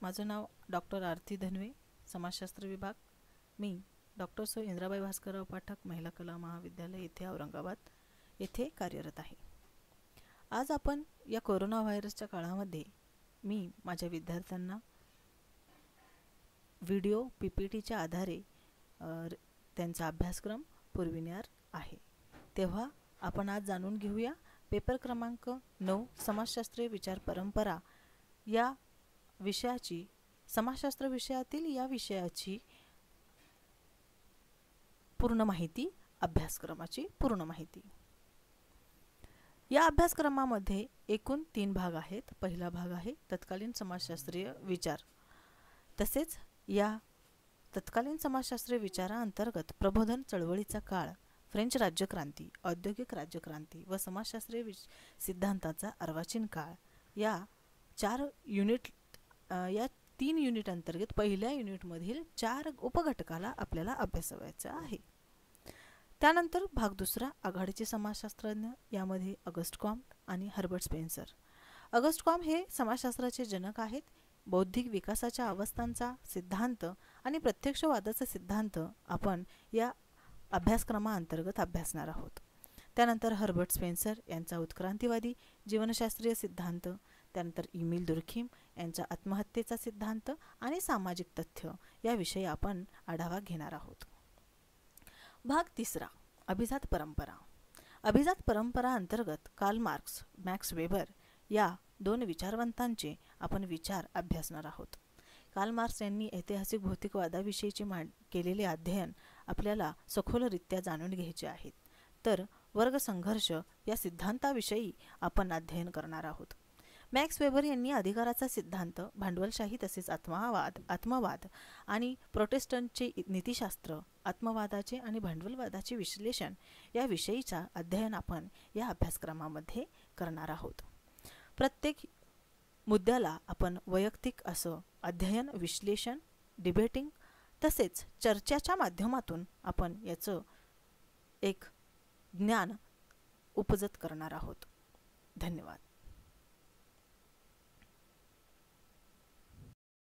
माझं नाव डॉक्टर आरती धनवे, समाजशास्त्र विभाग. मी डॉक्टर सौ इंद्राबाई भास्करराव पाठक महिला कला महाविद्यालय येथे औरंगाबाद येथे कार्यरत आहे. आज आपण या कोरोना व्हायरसच्या काळामध्ये मी माझ्या विद्यार्थ्यांना व्हिडिओ PPTच्या आधारे त्यांचा अभ्यासक्रम पुरविणार आहे. तेव्हा आपण आज जाणून घेऊया पेपर क्रमांक 9 समाजशास्त्रीय विचार परंपरा या विषयाची, समाजशास्त्र विषयातील या विषयाची पूर्ण माहिती, अभ्यासक्रमाची पूर्ण माहिती. या अभ्यासक्रमामध्ये एकूण 3 भाग आहेत. पहिला भाग आहे तत्कालीन समाजशास्त्रीय विचार. तसेच या तत्कालीन समाजशास्त्रीय विचारांतर्गत प्रबोधन चळवळीचा काळ, फ्रेंच राज्यक्रांती, औद्योगिक राज्यक्रांती व समाजशास्त्रीय सिद्धांताचा अर्वाचीन काळ या 3 युनिट अंतर्गत पहिल्या युनिटमधील 4 उपघटकाला आपल्याला अभ्यासायचा आहे. त्यानंतर भाग दुसरा आघाडीचे समाजशास्त्रज्ञ, यामध्ये ऑगस्ट कॉम्ट आणि हर्बर्ट स्पेन्सर. ऑगस्ट कॉम्ट हे समाजशास्त्राचे जनक आहेत. बौद्धिक विकासाच्या अवस्थांचा सिद्धांत आणि प्रत्यक्षवादाचा सिद्धांत आपण या अभ्यासक्रमाअंतर्गत अभ्यासणार आहोत. त्यानंतर हर्बर्ट स्पेन्सर यांचा उत्क्रांतीवादी जीवनशास्त्रीय सिद्धांत, त्यानंतर इमिल दुर्खीम यांचा आत्महत्येचा सिद्धांत आणि सामाजिक तथ्य याविषयी आपण आढावा घेणार आहोत. भाग तिसरा अभिजात परंपरा. अभिजात परंपरा अंतर्गत कार्ल मार्क्स, मॅक्स वेबर या 2 विचारवंतांचे आपण विचार अभ्यासणार आहोत. कार्ल मार्क्स यांनी ऐतिहासिक भौतिकवादाविषयीचे केलेले अध्ययन आपल्याला सखोलरित्या जाणून घ्यायचे आहेत. तर वर्ग संघर्ष या सिद्धांताविषयी आपण अध्ययन करणार आहोत. मॅक्स वेबर यांनी अधिकाराचा सिद्धांत, भांडवलशाही तसेच आत्मवाद आणि प्रोटेस्टंटचे नीतिशास्त्र, आत्मवादाचे आणि भांडवलवादाचे विश्लेषण या विषयीचा अध्ययन आपण या अभ्यासक्रमामध्ये करणार आहोत. प्रत्येक मुद्द्याला आपण वैयक्तिक असं अध्ययन, विश्लेषण, डिबेटिंग तसेच चर्चेच्या माध्यमातून आपण याचं एक ज्ञान उपजत करणार आहोत. धन्यवाद.